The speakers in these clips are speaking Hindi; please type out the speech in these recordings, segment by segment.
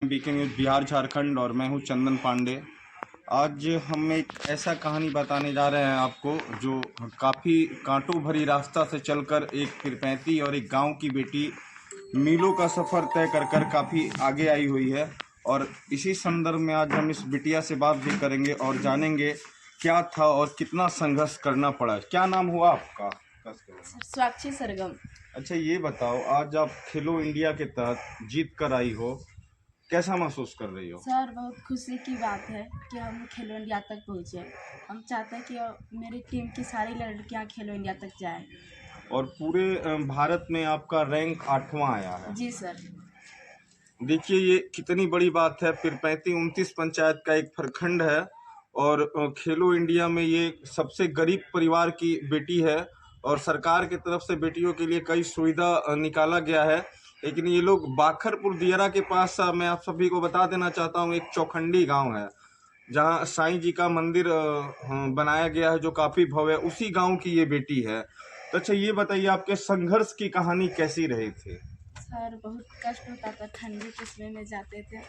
बीके न्यूज़ बिहार झारखंड और मैं हूं चंदन पांडे। आज हम एक ऐसा कहानी बताने जा रहे हैं आपको जो काफ़ी कांटों भरी रास्ता से चलकर एक पीरपैंती और एक गांव की बेटी मीलों का सफ़र तय कर कर काफ़ी आगे आई हुई है। और इसी संदर्भ में आज हम इस बिटिया से बात भी करेंगे और जानेंगे क्या था और कितना संघर्ष करना पड़ा। क्या नाम हुआ आपका? साक्षी सरगम। अच्छा, ये बताओ, आज आप खेलो इंडिया के तहत जीत कर आई हो, कैसा महसूस कर रही हो? सर, बहुत खुशी की बात है कि हम खेलो इंडिया तक पहुँचे। हम चाहते हैं कि मेरी टीम की सारी लड़कियां खेलो इंडिया तक जाएं। और पूरे भारत में आपका रैंक 8वां आया है। जी सर। देखिए, ये कितनी बड़ी बात है। पीरपैंती 29 पंचायत का एक प्रखंड है और खेलो इंडिया में ये सबसे गरीब परिवार की बेटी है और सरकार की तरफ से बेटियों के लिए कई सुविधा निकाला गया है। लेकिन ये लोग बाखरपुर दियरा के पास, मैं आप सभी को बता देना चाहता हूँ, एक चौखंडी गांव है जहाँ साईं जी का मंदिर बनाया गया है जो काफ़ी भव्य है। उसी गांव की ये बेटी है। तो अच्छा, ये बताइए, आपके संघर्ष की कहानी कैसी रही थी? सर, बहुत कष्ट होता था। ठंडी के समय में जाते थे,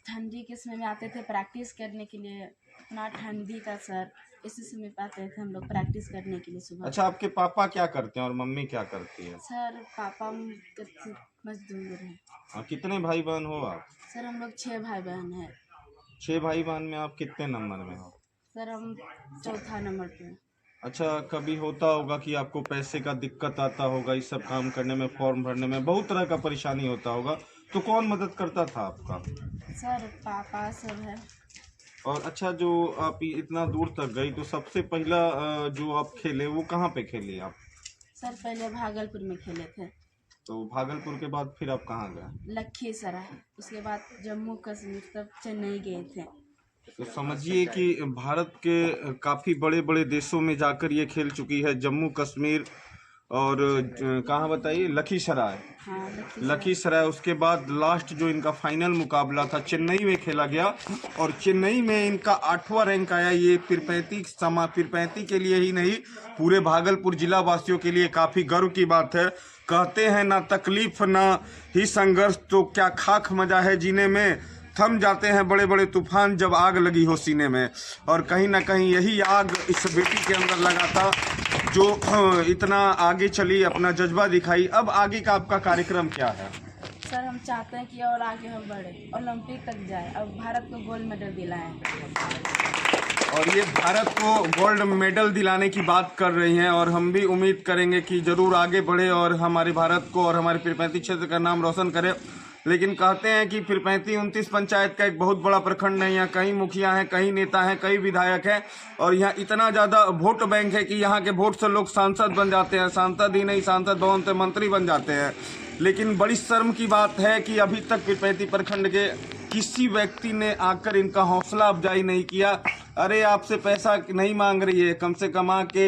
ठंडी के समय में आते थे प्रैक्टिस करने के लिए। इतना ठंडी था सर, इसी समय पे आते थे हम लोग प्रैक्टिस करने के लिए सुबह। अच्छा, आपके पापा क्या करते हैं और मम्मी क्या करती है? सर, पापा मजदूर हैं। कितने भाई बहन हो आप? सर, हम लोग 6 भाई बहन हैं। 6 भाई बहन में आप कितने नंबर में हो? सर, हम चौथा नंबर पे। अच्छा, कभी होता होगा कि आपको पैसे का दिक्कत आता होगा, इस सब काम करने में, फॉर्म भरने में बहुत तरह का परेशानी होता होगा, तो कौन मदद करता था आपका? सर, पापा सब है। और अच्छा, जो आप इतना दूर तक गई तो सबसे पहला जो आप खेले वो कहाँ पे खेले आप? सर, पहले भागलपुर में खेले थे। तो भागलपुर के बाद फिर आप कहाँ गए? लखीसराय, उसके बाद जम्मू कश्मीर, तब चेन्नई गए थे। तो समझिए कि भारत के काफ़ी बड़े बड़े देशों में जाकर ये खेल चुकी है। जम्मू कश्मीर और कहाँ बताइए? लखीसराय। हाँ, लखीसराय। उसके बाद लास्ट जो इनका फाइनल मुकाबला था चेन्नई में खेला गया और चेन्नई में इनका 8वां रैंक आया। ये पीरपैंती के लिए ही नहीं, पूरे भागलपुर जिला वासियों के लिए काफ़ी गर्व की बात है। कहते हैं ना तकलीफ ना ही संघर्ष, तो क्या खाक मजा है जीने में। थम जाते हैं बड़े बड़े तूफान जब आग लगी हो सीने में। और कहीं ना कहीं यही आग इस बेटी के अंदर लगा था जो इतना आगे चली, अपना जज्बा दिखाई। अब आगे का आपका कार्यक्रम क्या है? सर, हम चाहते हैं कि और आगे हम बढ़े, ओलंपिक तक जाए, अब भारत को गोल्ड मेडल दिलाएं। और ये भारत को गोल्ड मेडल दिलाने की बात कर रही हैं और हम भी उम्मीद करेंगे कि ज़रूर आगे बढ़े और हमारे भारत को और हमारे पीरपैंती क्षेत्र का नाम रोशन करे। लेकिन कहते हैं कि पीरपैंती 29 पंचायत का एक बहुत बड़ा प्रखंड है। यहाँ कई मुखिया हैं, कई नेता हैं, कई विधायक हैं और यहाँ इतना ज़्यादा वोट बैंक है कि यहाँ के वोट से लोग सांसद बन जाते हैं। सांसद ही नहीं, सांसद भवन से मंत्री बन जाते हैं। लेकिन बड़ी शर्म की बात है कि अभी तक पीरपैंती प्रखंड के किसी व्यक्ति ने आकर इनका हौसला अफजाई नहीं किया। अरे, आपसे पैसा नहीं मांग रही है, कम से कम आके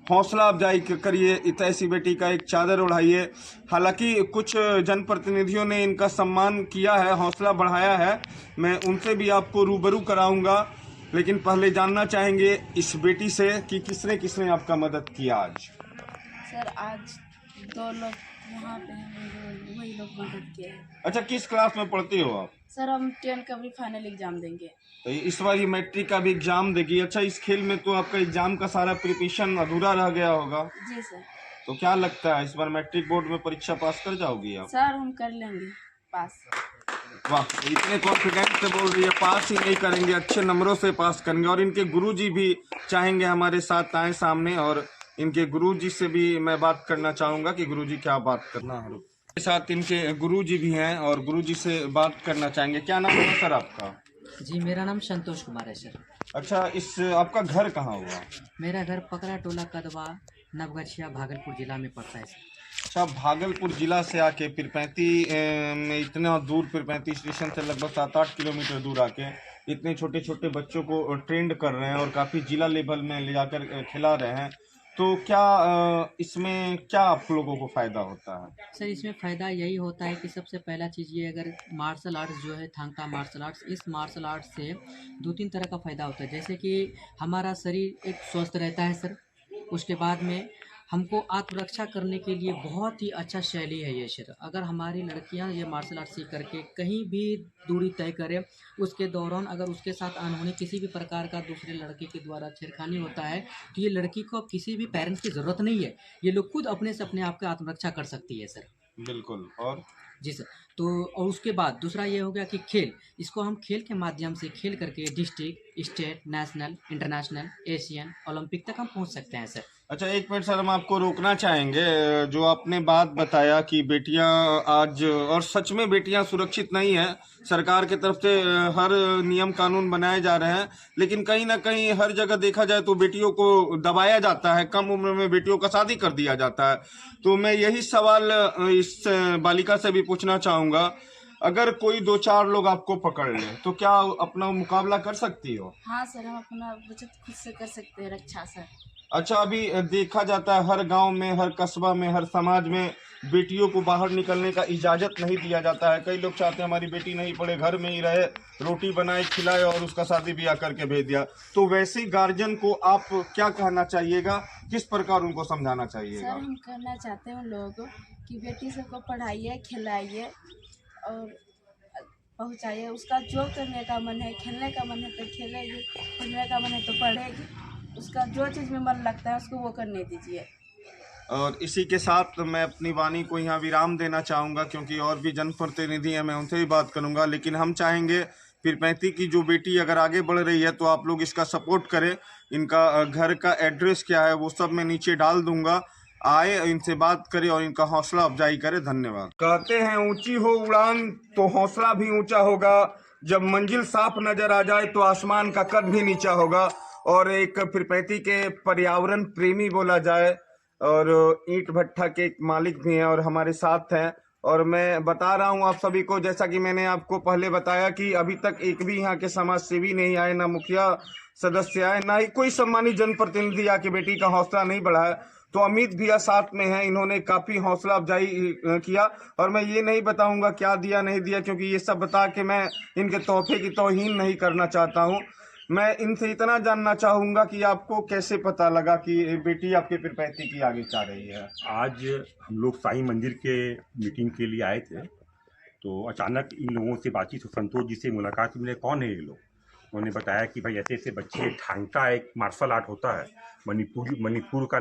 हौसला अफजाई करिए, ऐसी बेटी का एक चादर उड़ाइए। हालांकि कुछ जनप्रतिनिधियों ने इनका सम्मान किया है, हौसला बढ़ाया है, मैं उनसे भी आपको रूबरू कराऊंगा। लेकिन पहले जानना चाहेंगे इस बेटी से कि किसने किसने आपका मदद किया आज? सर, आज 2 लोग यहाँ पे हैं, वही लोग मदद किए। अच्छा, किस क्लास में पढ़ती हो आप? सर, हम 10 का भी फाइनल एग्जाम देंगे। तो इस बार ये मैट्रिक का भी एग्जाम देगी। अच्छा, इस खेल में तो आपका एग्जाम का सारा प्रिपरेशन अधूरा रह गया होगा। जी सर। तो क्या लगता है, इस बार मैट्रिक बोर्ड में परीक्षा पास कर जाओगी आप? सर, हम कर लेंगे पास। वाह, इतने कॉन्फिडेंस से बोल रही है। पास ही नहीं करेंगे, अच्छे नंबरों से पास करेंगे। और इनके गुरुजी भी चाहेंगे हमारे साथ आए सामने और इनके गुरुजी से भी मैं बात करना चाहूँगा कि गुरुजी क्या बात करना है। के साथ इनके गुरुजी भी हैं और गुरुजी से बात करना चाहेंगे। क्या नाम है सर आपका? जी, मेरा नाम संतोष कुमार है सर। अच्छा, आपका घर कहाँ हुआ? मेरा घर पकड़ा टोला कदवा नवगछिया भागलपुर जिला में पड़ता है सर। अच्छा, भागलपुर जिला से आके पीरपैंती में इतना दूर, पीरपैंती स्टेशन से लगभग 7-8 किलोमीटर दूर आके इतने छोटे छोटे बच्चों को ट्रेंड कर रहे हैं और काफ़ी जिला लेवल में ले जाकर खिला रहे हैं। तो क्या इसमें क्या आप लोगों को फ़ायदा होता है? सर, इसमें फ़ायदा यही होता है कि सबसे पहला चीज़ ये, अगर मार्शल आर्ट्स जो है थांगता मार्शल आर्ट्स, इस मार्शल आर्ट्स से 2-3 तरह का फ़ायदा होता है। जैसे कि हमारा शरीर एक स्वस्थ रहता है सर। उसके बाद में हमको आत्मरक्षा करने के लिए बहुत ही अच्छा शैली है ये क्षेत्र। अगर हमारी लड़कियां ये मार्शल आर्ट सीख करके कहीं भी दूरी तय करें, उसके दौरान अगर उसके साथ अनहोनी किसी भी प्रकार का दूसरे लड़के के द्वारा छेड़खानी होता है, तो ये लड़की को अब किसी भी पेरेंट्स की ज़रूरत नहीं है। ये लोग खुद अपने से अपने आप की आत्मरक्षा कर सकती है सर। बिल्कुल। और जी सर। तो और उसके बाद दूसरा ये हो गया कि खेल, इसको हम खेल के माध्यम से खेल करके district, state, national, international, Asian, Olympic तक हम पहुंच सकते हैं सर। अच्छा, एक मिनट सर, हम आपको रोकना चाहेंगे। जो आपने बात बताया कि बेटियां आज, और सच में बेटियां सुरक्षित नहीं है। सरकार की तरफ से हर नियम कानून बनाए जा रहे हैं, लेकिन कहीं ना कहीं हर जगह देखा जाए तो बेटियों को दबाया जाता है, कम उम्र में बेटियों का शादी कर दिया जाता है। तो मैं यही सवाल इस बालिका से भी पूछना चाहूंगा, अगर कोई 2-4 लोग आपको पकड़ ले तो क्या अपना मुकाबला कर सकती हो? हाँ सर, हम अपना बचत खुद से कर सकते हैं, रक्षा सर। अच्छा, अभी देखा जाता है हर गांव में, हर कस्बा में, हर समाज में बेटियों को बाहर निकलने का इजाजत नहीं दिया जाता है। कई लोग चाहते हैं हमारी बेटी नहीं पढ़े, घर में ही रहे, रोटी बनाए खिलाए और उसका शादी ब्याह करके भेज दिया। तो वैसे गार्जियन को आप क्या कहना चाहिएगा, किस प्रकार उनको समझाना सर चाहिएगा? हम कहना चाहते हैं उन लोगों को कि बेटी सबको पढ़ाइए, खिलाइए और पहुँचाइए। उसका जो करने का मन है, खेलने का मन है तो खेलेगी, पढ़ने का मन है तो पढ़ेगी। उसका जो चीज़ में मन लगता है उसको वो करने दीजिए। और इसी के साथ मैं अपनी वाणी को यहाँ विराम देना चाहूँगा, क्योंकि और भी जनप्रतिनिधि हैं, मैं उनसे भी बात करूँगा। लेकिन हम चाहेंगे पीरपैंती की जो बेटी अगर आगे बढ़ रही है तो आप लोग इसका सपोर्ट करें। इनका घर का एड्रेस क्या है वो सब मैं नीचे डाल दूंगा, आए इनसे बात करें और इनका हौसला अफजाई करें। धन्यवाद। कहते हैं ऊंची हो उड़ान तो हौसला भी ऊंचा होगा, जब मंजिल साफ नजर आ जाए तो आसमान का कद भी नीचा होगा। और एक पीरपैंती के पर्यावरण प्रेमी बोला जाए और ईंट भट्ठा के एक मालिक भी हैं और हमारे साथ हैं। और मैं बता रहा हूं आप सभी को, जैसा कि मैंने आपको पहले बताया कि अभी तक एक भी यहाँ के समाज सेवी नहीं आए, ना मुखिया सदस्य आए, ना ही कोई सम्मानित जनप्रतिनिधि आके बेटी का हौसला नहीं बढ़ाया। तो अमित भैया साथ में हैं, इन्होंने काफी हौसला अफजाई किया। और मैं ये नहीं बताऊंगा क्या दिया नहीं दिया, क्योंकि ये सब बता के मैं इनके तोहफे की तौहीन नहीं करना चाहता हूँ। मैं इनसे इतना जानना चाहूंगा कि आपको कैसे पता लगा कि बेटी आपके पीरपैंती की आगे चाह रही है? आज हम लोग साईं मंदिर के मीटिंग के लिए आए थे, तो अचानक इन लोगों से बातचीत, संतोष जी से मुलाकात मिले, कौन है ये लोग। उन्होंने बताया कि भाई ऐसे ऐसे बच्चे, ठांगटा एक मार्शल आर्ट होता है, मणिपुर का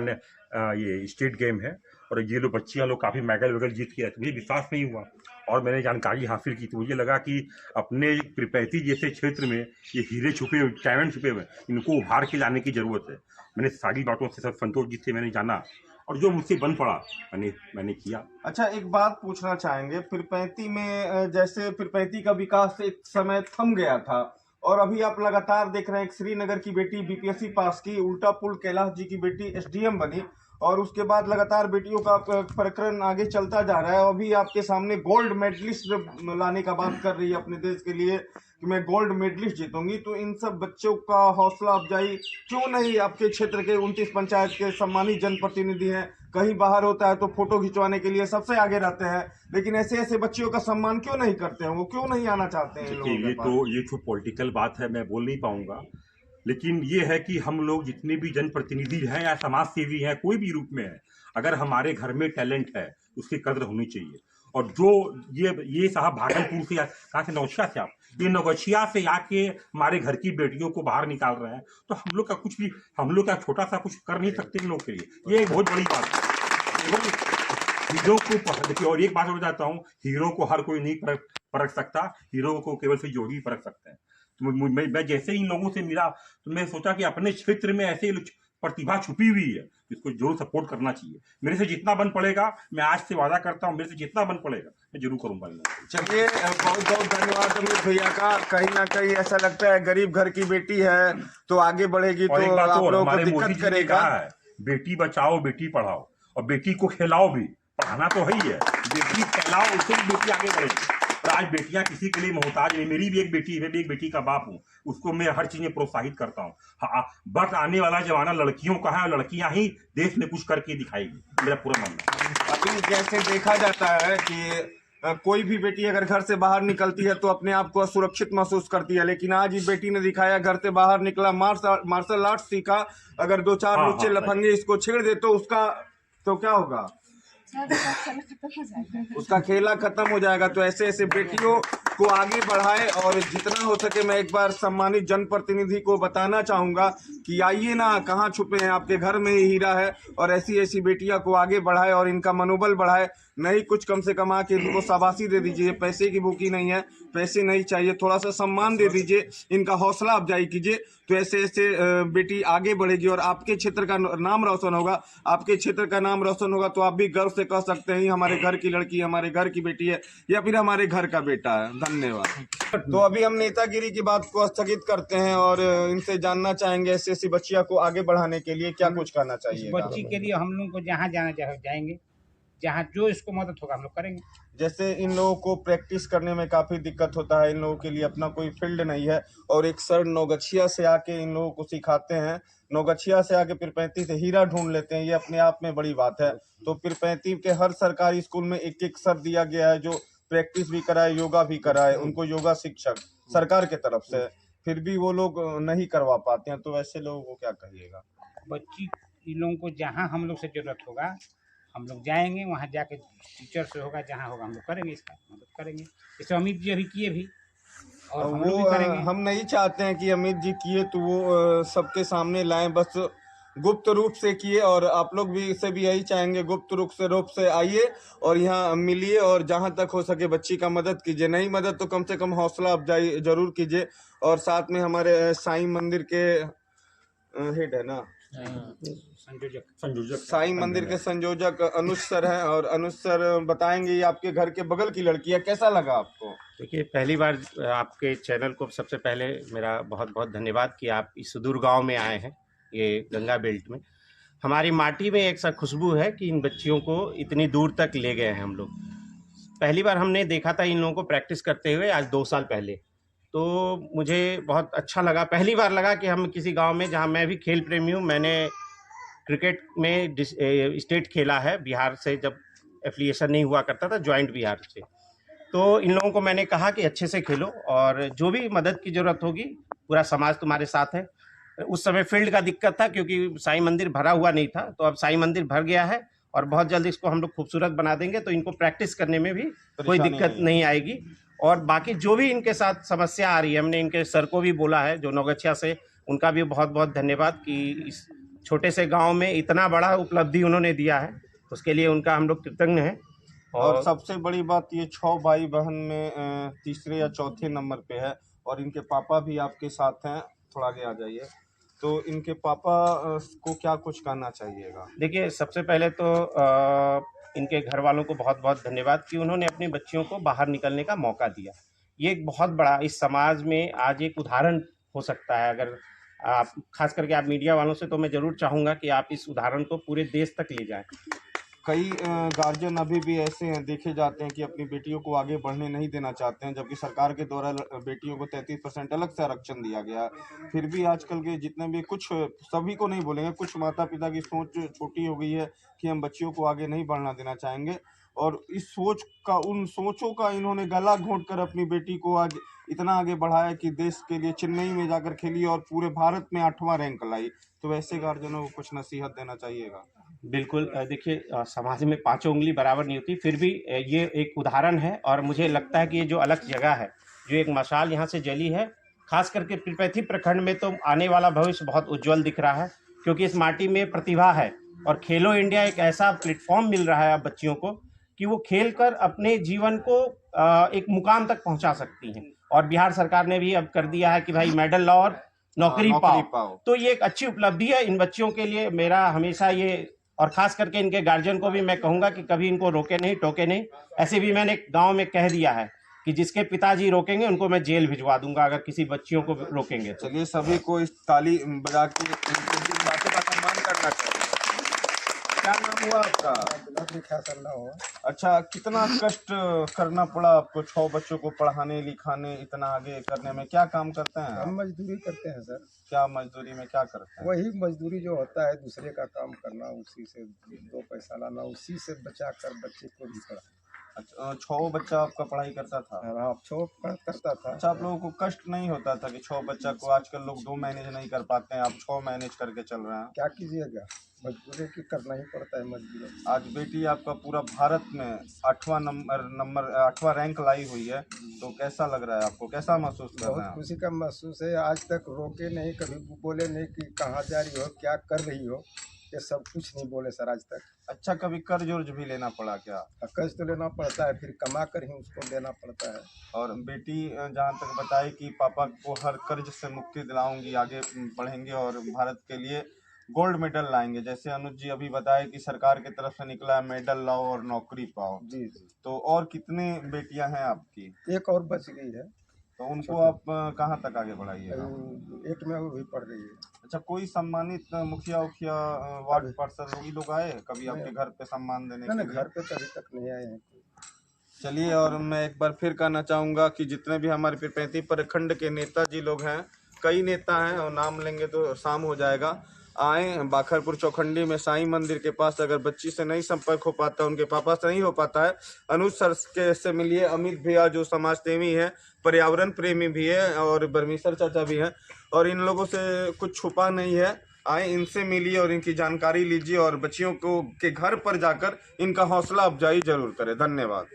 ये स्टेट गेम है, और ये लोग बच्चियाँ लोग काफ़ी मेडल वेडल जीत के आए। मुझे विश्वास नहीं हुआ और मैंने जानकारी हासिल की, तो मुझे लगा कि अपने पीरपैंती जैसे क्षेत्र में ये हीरे छुपे हुए, टैलेंट छुपे हुए, इनको उभार के लाने की ज़रूरत है। मैंने सारी बातों से सब संतोष जी से मैंने जाना, और जो मुझसे बन पड़ा मैंने किया। अच्छा, एक बात पूछना चाहेंगे, पीरपैंती में जैसे पीरपैंती का विकास एक समय थम गया था और अभी आप लगातार देख रहे हैं, एक श्रीनगर की बेटी बीपीएससी पास की, उल्टा पुल कैलाश जी की बेटी एसडीएम बनी, और उसके बाद लगातार बेटियों का प्रकरण आगे चलता जा रहा है। अभी आपके सामने गोल्ड मेडलिस्ट लाने का बात कर रही है अपने देश के लिए कि मैं गोल्ड मेडलिस्ट जीतूंगी। तो इन सब बच्चों का हौसला अफजाई क्यों नहीं आपके क्षेत्र के 29 पंचायत के सम्मानित जनप्रतिनिधि हैं, कहीं बाहर होता है तो फोटो खिंचवाने के लिए सबसे आगे रहते हैं, लेकिन ऐसे ऐसे बच्चियों का सम्मान क्यों नहीं करते हैं? वो क्यों नहीं आना चाहते हैं? ये तो पॉलिटिकल बात है, मैं बोल नहीं पाऊंगा, लेकिन ये है कि हम लोग जितने भी जनप्रतिनिधि हैं या समाज सेवी हैं, कोई भी रूप में है, अगर हमारे घर में टैलेंट है उसकी कद्र होनी चाहिए। और जो ये साहब भागलपुर से, कहाँ से, नौगछिया से, आप ये नौगछिया से आके हमारे घर की बेटियों को बाहर निकाल रहे हैं, तो हम लोग का कुछ भी, हम लोग का छोटा सा कुछ कर नहीं सकते इन लोग के लिए। ये एक बहुत बड़ी बात है। हीरो को देखिए, और एक बात और बताता हूँ, हीरो को हर कोई नहीं परख सकता, हीरो को केवल से योगी परख सकते हैं। तो मैं जैसे इन लोगों से मिला तो मैं सोचा कि अपने क्षेत्र में ऐसे प्रतिभा छुपी हुई है, इसको जरूर सपोर्ट करना चाहिए। मेरे से जितना बन पड़ेगा, मैं आज से वादा करता हूँ, मेरे से जितना बन पड़ेगा मैं जरूर करूंगा। चलिए, बहुत बहुत धन्यवाद अमित भैया का। कहीं ना कहीं ऐसा लगता है गरीब घर की बेटी है तो आगे बढ़ेगी तो आप लोगों को दिक्कत करेगा। बेटी बचाओ, बेटी पढ़ाओ, और बेटी को खिलाओ भी, पढ़ाना तो है ही है, बेटी खिलाओ, उससे भी बेटी आगे बढ़ेगी। और आज बेटियां किसी के लिए मोहताज नहीं। मेरी भी एक बेटी है, मैं भी एक बेटी का बाप हूँ, उसको मैं हर चीज में प्रोत्साहित करता हूँ। हाँ, बट आने वाला जमाना लड़कियों का है, और लड़कियां ही देश में कुछ करके दिखाएगी, मेरा पूरा मानना। अभी जैसे देखा जाता है कि कोई भी बेटी अगर घर से बाहर निकलती है तो अपने आप को असुरक्षित महसूस करती है, लेकिन आज इस बेटी ने दिखाया, घर से बाहर निकला, मार्शल आर्ट सीखा, अगर 2-4 बच्चे लफंगे इसको छेड़ दे तो उसका तो क्या होगा? सर उसका खेल खत्म हो जाएगा। उसका खेला खत्म हो जाएगा। तो ऐसे ऐसे बेटियों को आगे बढ़ाए और जितना हो सके मैं एक बार सम्मानित जनप्रतिनिधि को बताना चाहूंगा कि आइए ना, कहाँ छुपे हैं, आपके घर में ही हीरा है। और ऐसी ऐसी बेटियां को आगे बढ़ाए और इनका मनोबल बढ़ाए। नहीं कुछ कम से कम आके इनको शाबाशी दे दीजिए। पैसे की भूखी नहीं है, पैसे नहीं चाहिए, थोड़ा सा सम्मान दे दीजिए, इनका हौसला अफजाई कीजिए। तो ऐसे ऐसे बेटी आगे बढ़ेगी और आपके क्षेत्र का नाम रोशन होगा। आपके क्षेत्र का नाम रोशन होगा तो आप भी गर्व से कह सकते हैं हमारे घर की लड़की, हमारे घर की बेटी है या फिर हमारे घर का बेटा है। धन्यवाद। तो अभी हम नेतागिरी की बात को स्थगित करते हैं और इनसे जानना चाहेंगे ऐसी ऐसी बच्चियों को आगे बढ़ाने के लिए क्या कुछ करना चाहिए। बच्ची के लिए हम लोग को जहाँ जाना चाहे जाएंगे, जहाँ जो इसको मदद होगा हम लोग करेंगे। जैसे इन लोगों को प्रैक्टिस करने में काफ़ी दिक्कत होता है, इन लोगों के लिए अपना कोई फील्ड नहीं है और एक सर नौगछिया से आके इन लोगों को सिखाते हैं। नौगछिया से आके पीरपैंती से हीरा ढूंढ लेते हैं, ये अपने आप में बड़ी बात है। तो पीरपैंती के हर सरकारी स्कूल में एक एक सर दिया गया है जो प्रैक्टिस भी कराए, योगा भी कराए, उनको योगा शिक्षक सरकार के तरफ से। फिर भी वो लोग नहीं करवा पाते हैं, तो ऐसे लोगों को क्या कहिएगा? बच्ची इन लोगों को जहाँ हम लोग से जरूरत होगा हम लोग जाएंगे, वहाँ जाके टीचर से होगा, जहाँ होगा हम लोग करेंगे, इसका मदद करेंगे। जैसे अमित जी अभी किए भी और हम लोग भी करेंगे। हम नहीं चाहते हैं कि अमित जी किए तो वो सबके सामने लाएं, बस गुप्त रूप से किए। और आप लोग भी इसे भी यही चाहेंगे, गुप्त रूप से आइए और यहाँ मिलिए और जहाँ तक हो सके बच्ची का मदद कीजिए। नहीं मदद तो कम से कम हौसला अफजाई जरूर कीजिए। और साथ में हमारे साईं मंदिर के हेड है ना, संयोजक साईं मंदिर के संयोजक अनुज सर हैं और अनुज सर बताएंगे ये आपके घर के बगल की लड़की है, कैसा लगा आपको? देखिए, पहली बार आपके चैनल को सबसे पहले मेरा बहुत बहुत धन्यवाद कि आप इस सुदूर गांव में आए हैं, ये गंगा बेल्ट में। हमारी माटी में एक सा खुशबू है कि इन बच्चियों को इतनी दूर तक ले गए हैं हम लोग। पहली बार हमने देखा था इन लोगों को प्रैक्टिस करते हुए आज 2 साल पहले, तो मुझे बहुत अच्छा लगा। पहली बार लगा कि हम किसी गाँव में, जहाँ मैं भी खेल प्रेमी हूँ, मैंने क्रिकेट में स्टेट खेला है बिहार से, जब एफिलिएशन नहीं हुआ करता था जॉइंट बिहार से। तो इन लोगों को मैंने कहा कि अच्छे से खेलो और जो भी मदद की ज़रूरत होगी पूरा समाज तुम्हारे साथ है। उस समय फील्ड का दिक्कत था क्योंकि साईं मंदिर भरा हुआ नहीं था, तो अब साईं मंदिर भर गया है और बहुत जल्द इसको हम लोग खूबसूरत बना देंगे, तो इनको प्रैक्टिस करने में भी कोई दिक्कत नहीं आएगी। और बाकी जो भी इनके साथ समस्या आ रही है, हमने इनके सर को भी बोला है जो नौगछिया से, उनका भी बहुत बहुत धन्यवाद कि इस छोटे से गांव में इतना बड़ा उपलब्धि उन्होंने दिया है, उसके लिए उनका हम लोग कृतज्ञ हैं। और सबसे बड़ी बात ये 6 भाई बहन में तीसरे या चौथे नंबर पे है और इनके पापा भी आपके साथ हैं। थोड़ा आगे आ जाइए। तो इनके पापा को क्या कुछ कहना चाहिएगा? देखिए, सबसे पहले तो इनके घर वालों को बहुत बहुत धन्यवाद कि उन्होंने अपनी बच्चियों को बाहर निकलने का मौका दिया। ये एक बहुत बड़ा इस समाज में आज एक उदाहरण हो सकता है। अगर आप खास करके आप मीडिया वालों से, तो मैं ज़रूर चाहूँगा कि आप इस उदाहरण को पूरे देश तक ले जाएं। कई गार्जियन अभी भी ऐसे हैं देखे जाते हैं कि अपनी बेटियों को आगे बढ़ने नहीं देना चाहते हैं, जबकि सरकार के द्वारा बेटियों को 33% अलग से आरक्षण दिया गया है। फिर भी आजकल के जितने भी, कुछ सभी को नहीं बोलेंगे, कुछ माता पिता की सोच छोटी हो गई है कि हम बच्चियों को आगे नहीं बढ़ना देना चाहेंगे। और इस सोच का, उन सोचों का इन्होंने गला घोंट कर अपनी बेटी को आज इतना आगे बढ़ाया कि देश के लिए चेन्नई में जाकर खेली और पूरे भारत में 8वां रैंक लाई। तो वैसे गार्जियनों को कुछ नसीहत देना चाहिएगा? बिल्कुल। देखिए, समाज में 5 उंगली बराबर नहीं होती, फिर भी ये एक उदाहरण है और मुझे लगता है कि ये जो अलग जगह है, जो एक मशाल यहाँ से जली है, खास करके पीरपैंती प्रखंड में, तो आने वाला भविष्य बहुत उज्जवल दिख रहा है क्योंकि इस माटी में प्रतिभा है। और खेलो इंडिया एक ऐसा प्लेटफॉर्म मिल रहा है अब बच्चियों को कि वो खेल कर अपने जीवन को एक मुकाम तक पहुँचा सकती हैं। और बिहार सरकार ने भी अब कर दिया है कि भाई मेडल लाओ और नौकरी पाओ। तो ये एक अच्छी उपलब्धि है इन बच्चियों के लिए। मेरा हमेशा ये, और खास करके इनके गार्जियन को भी मैं कहूँगा कि कभी इनको रोके नहीं, टोके नहीं। ऐसे भी मैंने गांव में कह दिया है कि जिसके पिताजी रोकेंगे उनको मैं जेल भिजवा दूंगा अगर किसी बच्चियों को रोकेंगे तो। चलिए, सभी को इस ताली बजा के बातों का सम्मान करना चाहिए। क्या नाम हुआ आपका? अच्छा, कितना कष्ट करना पड़ा आपको 6 बच्चों को पढ़ाने लिखाने, इतना आगे करने में? क्या काम करते हैं? हम मजदूरी करते हैं सर। क्या मजदूरी में क्या करते हैं? वही मजदूरी जो होता है, दूसरे का काम करना, उसी से 2 पैसा लाना, उसी से बचा कर बच्चे को भी पढ़ा। अच्छा, 6 बच्चा आपका पढ़ाई करता था? आप 6 करता था। अच्छा, आप लोगों को कष्ट नहीं होता था कि 6 बच्चा को? आजकल लोग 2 मैनेज नहीं कर पाते हैं, आप 6 मैनेज करके चल रहे हैं। क्या कीजिएगा, मजबूरी की करना ही पड़ता है मजबूरी। आज बेटी आपका पूरा भारत में 8वां रैंक लाई हुई है, तो कैसा लग रहा है आपको, कैसा महसूस कर रहे बहुत हैं आप? खुशी का महसूस है। आज तक रोके नहीं, कभी बोले नहीं कि कहाँ जा रही हो, क्या कर रही हो, ये सब कुछ नहीं बोले सर आज तक। अच्छा, कभी कर्ज उर्ज भी लेना पड़ा क्या? कर्ज तो लेना पड़ता है, फिर कमा कर ही उसको देना पड़ता है। और बेटी जहाँ तक बताई कि पापा को हर कर्ज से मुक्ति दिलाऊंगी, आगे बढ़ेंगे और भारत के लिए गोल्ड मेडल लाएंगे। जैसे अनुज जी अभी बताए कि सरकार की तरफ से निकला है मेडल लाओ और नौकरी पाओ। जी जी। तो और कितनी बेटियां हैं आपकी? एक और बच गई है, तो उनको आप कहाँ तक आगे बढ़ाइएगा? 8 में वो भी पढ़ रही है। अच्छा, कोई सम्मानित मुखिया उखिया वार्ड पार्षद लोग लोग आए कभी आपके घर पे सम्मान देने के नहीं, लिए? घर पे तो अभी तक नहीं आए हैं। चलिए, और मैं एक बार फिर कहना चाहूँगा कि जितने भी हमारे पीरपैंती प्रखंड के नेताजी लोग हैं, कई नेता हैं और नाम लेंगे तो शाम हो जाएगा, आए बाखरपुर चौखंडी में साईं मंदिर के पास। अगर बच्ची से नहीं संपर्क हो पाता, उनके पापा से नहीं हो पाता है, अनुज सर के से मिलिए। अमित भैया जो समाज सेवी हैं, पर्यावरण प्रेमी भी है, और बर्मीसर चाचा भी हैं, और इन लोगों से कुछ छुपा नहीं है। आए, इनसे मिलिए और इनकी जानकारी लीजिए, और बच्चियों को के घर पर जाकर इनका हौसला अफजाई जरूर करें। धन्यवाद।